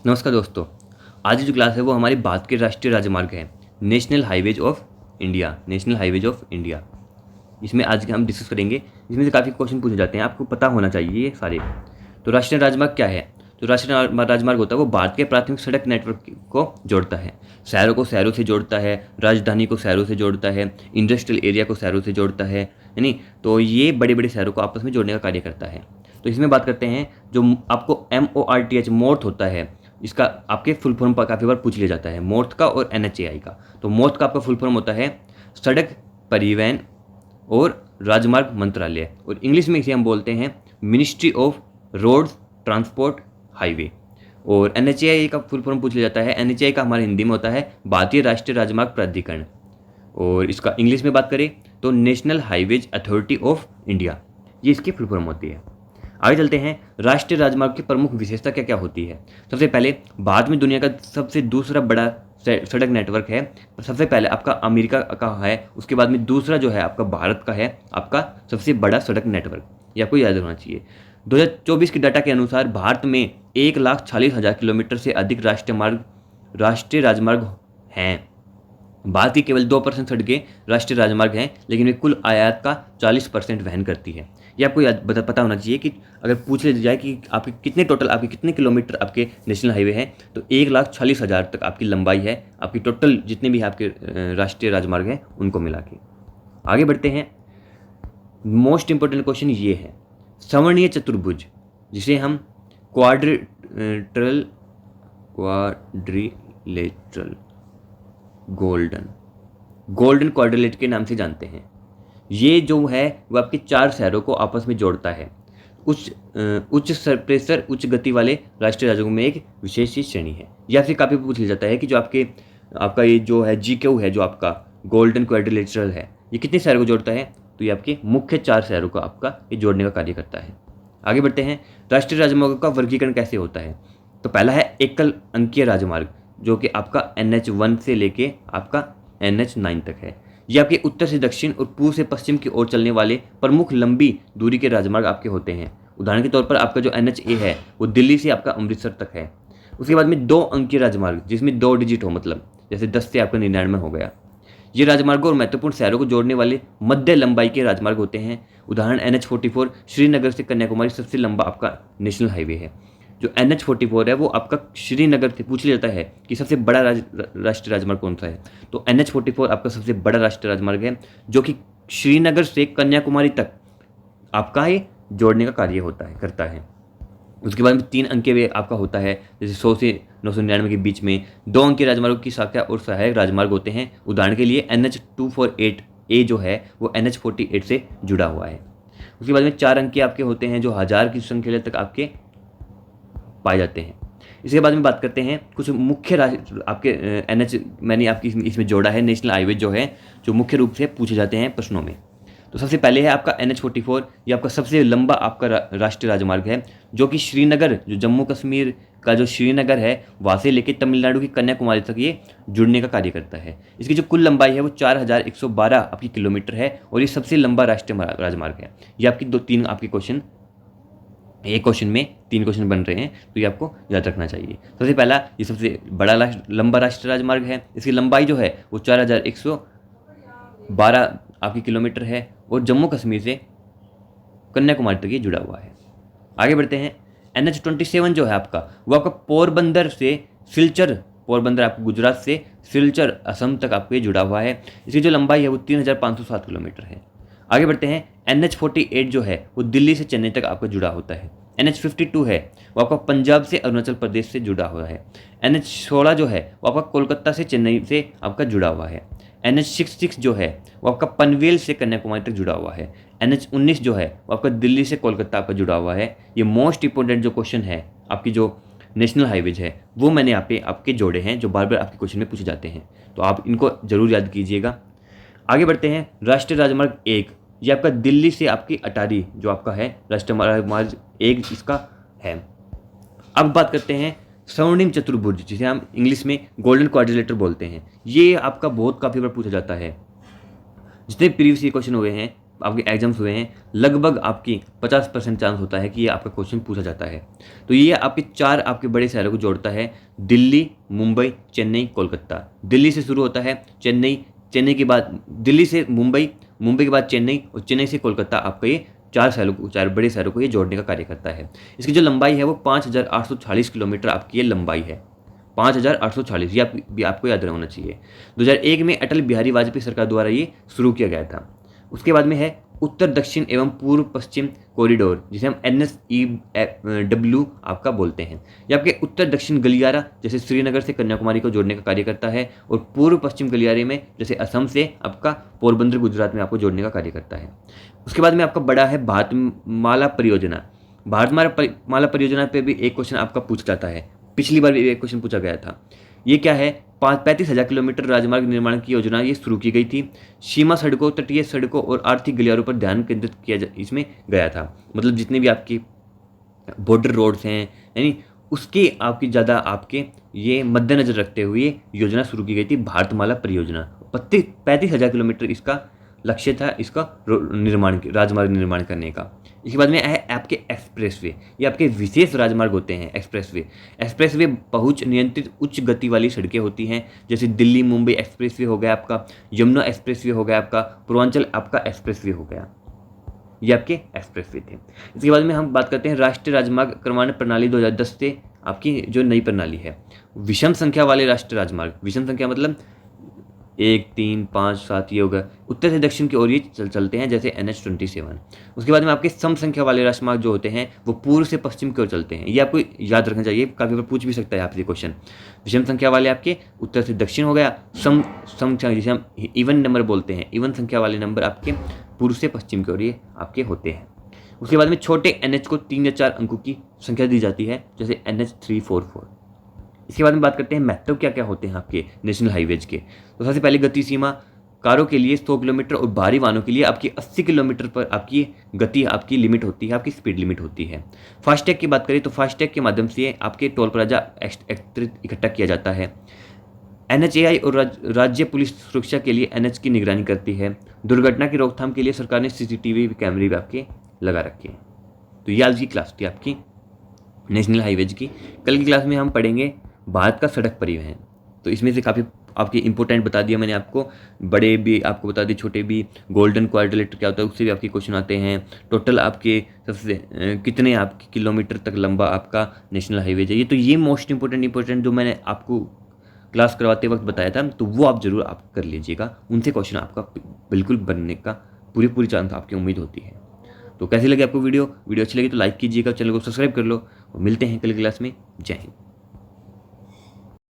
नमस्कार दोस्तों। आज की जो क्लास है वो हमारी भारत के राष्ट्रीय राजमार्ग है, नेशनल हाईवेज ऑफ इंडिया। इसमें आज हम डिस्कस करेंगे। इसमें से काफ़ी क्वेश्चन पूछे जाते हैं, आपको पता होना चाहिए ये सारे। तो राष्ट्रीय राजमार्ग क्या है? तो राष्ट्रीय राजमार्ग होता है वो भारत के प्राथमिक सड़क नेटवर्क को जोड़ता है। शहरों को शहरों से जोड़ता है, राजधानी को शहरों से जोड़ता है, इंडस्ट्रियल एरिया को शहरों से जोड़ता है, यानी तो ये बड़े बड़े शहरों को आपस में जोड़ने का कार्य करता है। तो इसमें बात करते हैं, जो आपको MORTH मोर्थ होता है, इसका आपके फुल फॉर्म पर काफ़ी बार पूछ लिया जाता है, मोर्थ का और NHAI का। तो मोर्थ का आपका फुल फॉर्म होता है सड़क परिवहन और राजमार्ग मंत्रालय, और इंग्लिश में इसे हम बोलते हैं ministry of roads transport highway. और NHAI का फुल फॉर्म पूछ लिया जाता है, NHAI का हमारे हिंदी में होता है भारतीय राष्ट्रीय राजमार्ग प्राधिकरण, और इसका इंग्लिश में बात करें तो national highways authority of India, ये इसकी फुल फॉर्म होती है। आगे चलते हैं, राष्ट्रीय राजमार्ग की प्रमुख विशेषता क्या क्या होती है। सबसे पहले, भारत में दुनिया का सबसे दूसरा बड़ा सड़क नेटवर्क है। सबसे पहले आपका अमेरिका का है, उसके बाद में दूसरा जो है आपका भारत का है, आपका सबसे बड़ा सड़क नेटवर्क, ये आपको याद रखना चाहिए। 2024 के डाटा के अनुसार भारत में 1,40,000 किलोमीटर से अधिक राष्ट्रीय राजमार्ग हैं। भारत की केवल 2% सड़कें राष्ट्रीय राजमार्ग हैं, लेकिन वे कुल आयात का 40% वहन करती है। ये आपको पता होना चाहिए कि अगर पूछ लिया जाए कि आपके कितने किलोमीटर आपके नेशनल हाईवे हैं, तो 1,40,000 तक आपकी लंबाई है, आपकी टोटल जितने भी आपके राष्ट्रीय राजमार्ग हैं उनको मिला के। आगे बढ़ते हैं, मोस्ट इंपॉर्टेंट क्वेश्चन ये है, संवर्णीय चतुर्भुज जिसे हम क्वाड्रिलेटरल गोल्डन क्वाड्रिलेट के नाम से जानते हैं। ये जो है वो आपके 4 शहरों को आपस में जोड़ता है। उच्च प्रेशर उच्च गति वाले राष्ट्रीय राजमार्गों में एक विशेष श्रेणी है। या फिर काफ़ी पूछ लिया जाता है कि जो आपका ये जो है GQ है, जो आपका गोल्डन क्वाड्रिलेटरल है, ये कितने शहरों को जोड़ता है? तो ये आपके मुख्य 4 शहरों को आपका ये जोड़ने का कार्य करता है। आगे बढ़ते हैं, राष्ट्रीय राजमार्गों का वर्गीकरण कैसे होता है। तो पहला है एकल अंकीय राजमार्ग, जो कि आपका NH1 से लेके आपका NH9 तक है। ये आपके उत्तर से दक्षिण और पूर्व से पश्चिम की ओर चलने वाले प्रमुख लंबी दूरी के राजमार्ग आपके होते हैं। उदाहरण के तौर पर आपका जो NHA है वो दिल्ली से आपका अमृतसर तक है। उसके बाद में 2 अंकीय राजमार्ग, जिसमें 2 डिजिट हो, मतलब जैसे 10 से आपका 99 हो गया। ये राजमार्गों और महत्वपूर्ण शहरों को जोड़ने वाले मध्य लंबाई के राजमार्ग होते हैं। उदाहरण NH44 श्रीनगर से कन्याकुमारी सबसे लंबा आपका नेशनल हाईवे है। जो NH44 है वो आपका श्रीनगर से पूछ लिया जाता है कि सबसे बड़ा राष्ट्रीय राजमार्ग कौन सा है, तो NH44 आपका सबसे बड़ा राष्ट्रीय राजमार्ग है, जो कि श्रीनगर से कन्याकुमारी तक आपका ये जोड़ने का कार्य करता है। उसके बाद में 3 अंकीय आपका होता है, जैसे 100 से 999 के बीच में 2 अंकीय राजमार्गों की शाखा और सहायक राजमार्ग होते हैं। उदाहरण के लिए NH248A जो है वो NH48 से जुड़ा हुआ है। उसके बाद में 4 अंकीय आपके होते हैं, जो 1000 की संख्या तक आपके पाए जाते हैं। इसके बाद में बात करते हैं कुछ मुख्य आपके NH मैंने आपकी इसमें जोड़ा है, नेशनल हाईवे जो है, जो मुख्य रूप से पूछे जाते हैं प्रश्नों में। तो सबसे पहले है आपका NH44, ये आपका सबसे लंबा आपका राष्ट्रीय राजमार्ग है, जो कि श्रीनगर, जो जम्मू कश्मीर का जो श्रीनगर है वहाँ से लेकर तमिलनाडु की कन्याकुमारी तक ये जुड़ने का कार्य करता है। इसकी जो कुल लंबाई है वो 4112 आपकी किलोमीटर है, और ये सबसे लंबा राष्ट्रीय राजमार्ग है। ये आपकी 3 आपके क्वेश्चन, एक क्वेश्चन में 3 क्वेश्चन बन रहे हैं, तो ये आपको याद रखना चाहिए। सबसे पहला, ये सबसे बड़ा लंबा राष्ट्रीय राजमार्ग है। इसकी लंबाई जो है वो 4112 आपकी किलोमीटर है, और जम्मू कश्मीर से कन्याकुमारी तक ये जुड़ा हुआ है। आगे बढ़ते हैं, NH27 जो है आपका वो आपका पोरबंदर आपको गुजरात से सिलचर असम तक आपको ये जुड़ा हुआ है। इसकी जो लंबाई है वो 3507 किलोमीटर है। आगे बढ़ते हैं, NH48 जो है वो दिल्ली से चेन्नई तक आपका जुड़ा होता है। NH52 है वो आपका पंजाब से अरुणाचल प्रदेश से जुड़ा हुआ है। NH16 जो है वो आपका कोलकाता से चेन्नई से आपका जुड़ा हुआ है। NH66 जो है वो आपका पनवेल से कन्याकुमारी तक जुड़ा हुआ है। NH19 जो है वो आपका दिल्ली से कोलकाता आपका जुड़ा हुआ है। ये मोस्ट इंपॉर्टेंट जो क्वेश्चन है, आपकी जो नेशनल हाईवेज है वो मैंने यहाँ पे आपके जोड़े हैं, जो बार बार आपके क्वेश्चन में पूछे जाते हैं, तो आप इनको जरूर याद कीजिएगा। आगे बढ़ते हैं, राष्ट्रीय राजमार्ग 1, ये आपका दिल्ली से आपकी अटारी जो आपका है राष्ट्रीय राजमार्ग 1 इसका है। अब बात करते हैं स्वर्णिम चतुर्भुज, जिसे हम इंग्लिश में गोल्डन क्वाड्रिलेटर बोलते हैं। ये आपका काफ़ी बार पूछा जाता है। जितने प्रीवियस क्वेश्चन हुए हैं आपके एग्जाम्स हुए हैं, लगभग आपकी 50% चांस होता है कि ये आपका क्वेश्चन पूछा जाता है। तो ये आपके 4 आपके बड़े शहरों को जोड़ता है, दिल्ली, मुंबई, चेन्नई, कोलकाता। दिल्ली से शुरू होता है, चेन्नई, चेन्नई के बाद दिल्ली से मुंबई, मुंबई के बाद चेन्नई और चेन्नई से कोलकाता, आपका ये 4 बड़े शहरों को ये जोड़ने का कार्य करता है। इसकी जो लंबाई है वो 5,840 किलोमीटर आपकी ये लंबाई है, 5,840, ये आपको याद होना चाहिए। 2001 में अटल बिहारी वाजपेयी सरकार द्वारा ये शुरू किया गया था। उसके बाद में है उत्तर दक्षिण एवं पूर्व पश्चिम कॉरिडोर, जिसे हम NSEW आपका बोलते हैं। ये आपके उत्तर दक्षिण गलियारा जैसे श्रीनगर से कन्याकुमारी को जोड़ने का कार्य करता है, और पूर्व पश्चिम गलियारे में जैसे असम से आपका पोरबंदर गुजरात में आपको जोड़ने का कार्य करता है। उसके बाद में आपका बड़ा है भारतमाला परियोजना। भारतमाला परियोजना पे भी एक क्वेश्चन आपका पूछ जाता है, पिछली बार भी एक क्वेश्चन पूछा गया था। ये क्या है? 35,000 किलोमीटर राजमार्ग निर्माण की योजना ये शुरू की गई थी। सीमा सड़कों, तटीय सड़कों और आर्थिक गलियारों पर ध्यान केंद्रित इसमें गया था। मतलब जितने भी आपकी बॉर्डर रोड्स हैं, यानी उसके आपकी ज़्यादा आपके ये मद्देनजर रखते हुए योजना शुरू की गई थी, भारतमाला परियोजना। 35,000 किलोमीटर इसका लक्ष्य था, इसका राजमार्ग निर्माण करने का। इसके बाद में है आपके एक्सप्रेसवे। ये आपके विशेष राजमार्ग होते हैं एक्सप्रेसवे। एक्सप्रेसवे पहुंच नियंत्रित उच्च गति वाली सड़कें होती हैं, जैसे दिल्ली मुंबई एक्सप्रेसवे हो गया आपका, यमुना एक्सप्रेसवे हो गया आपका, पूर्वांचल आपका एक्सप्रेसवे हो गया। ये आपके एक्सप्रेसवे थे। इसके बाद में हम बात करते हैं राष्ट्रीय राजमार्ग क्रमांक प्रणाली 2010 से आपकी जो नई प्रणाली है, विषम संख्या वाले राष्ट्रीय राजमार्ग। विषम संख्या मतलब 1, 3, 5, 7 ये होगा, उत्तर से दक्षिण की ओर ये चलते हैं, जैसे NH27। उसके बाद में आपके सम संख्या वाले राजमार्ग जो होते हैं वो पूर्व से पश्चिम की ओर चलते हैं। ये आपको याद रखना चाहिए, काफ़ी बार पूछ भी सकता है आपसे क्वेश्चन। विषम संख्या वाले आपके उत्तर से दक्षिण हो गया, सम संख्या जिसे हम इवन नंबर बोलते हैं, इवन संख्या वाले नंबर आपके पूर्व से पश्चिम की ओर ये आपके होते हैं। उसके बाद में छोटे NH को 3 या 4 अंकों की संख्या दी जाती है, जैसे NH344। इसके बाद में बात करते हैं महत्व क्या क्या होते हैं आपके नेशनल हाईवेज के। तो सबसे पहले गति सीमा, कारों के लिए 100 किलोमीटर और भारी वाहनों के लिए आपकी 80 किलोमीटर पर आपकी गति आपकी लिमिट होती है, आपकी स्पीड लिमिट होती है। फास्टैग की बात करें तो फास्टैग के माध्यम से आपके टोल प्लाजा एकत्रित इकट्ठा किया जाता है। NHAI और राज्य पुलिस सुरक्षा के लिए NH की निगरानी करती है। दुर्घटना की रोकथाम के लिए सरकार ने CCTV कैमरे भी आपके लगा रखे हैं। तो ये आज की क्लास थी आपकी नेशनल हाईवेज की। कल की क्लास में हम पढ़ेंगे भारत का सड़क परिवहन। तो इसमें से काफ़ी आपके इंपॉर्टेंट बता दिया मैंने आपको, बड़े भी आपको बता दिए, छोटे भी। गोल्डन क्वाड्रिलेटरल क्या होता है उससे भी आपके क्वेश्चन आते हैं। टोटल आपके सबसे कितने आपके किलोमीटर तक लंबा आपका नेशनल हाईवे है। तो ये मोस्ट इंपॉर्टेंट जो मैंने आपको क्लास करवाते वक्त बताया था, तो वो आप ज़रूर आप कर लीजिएगा। उनसे क्वेश्चन आपका बिल्कुल बनने का पूरी चांस आपकी उम्मीद होती है। तो कैसी लगी आपको वीडियो अच्छी लगी तो लाइक कीजिएगा, चैनल को सब्सक्राइब कर लो, और मिलते हैं कल की क्लास में। जय हिंद।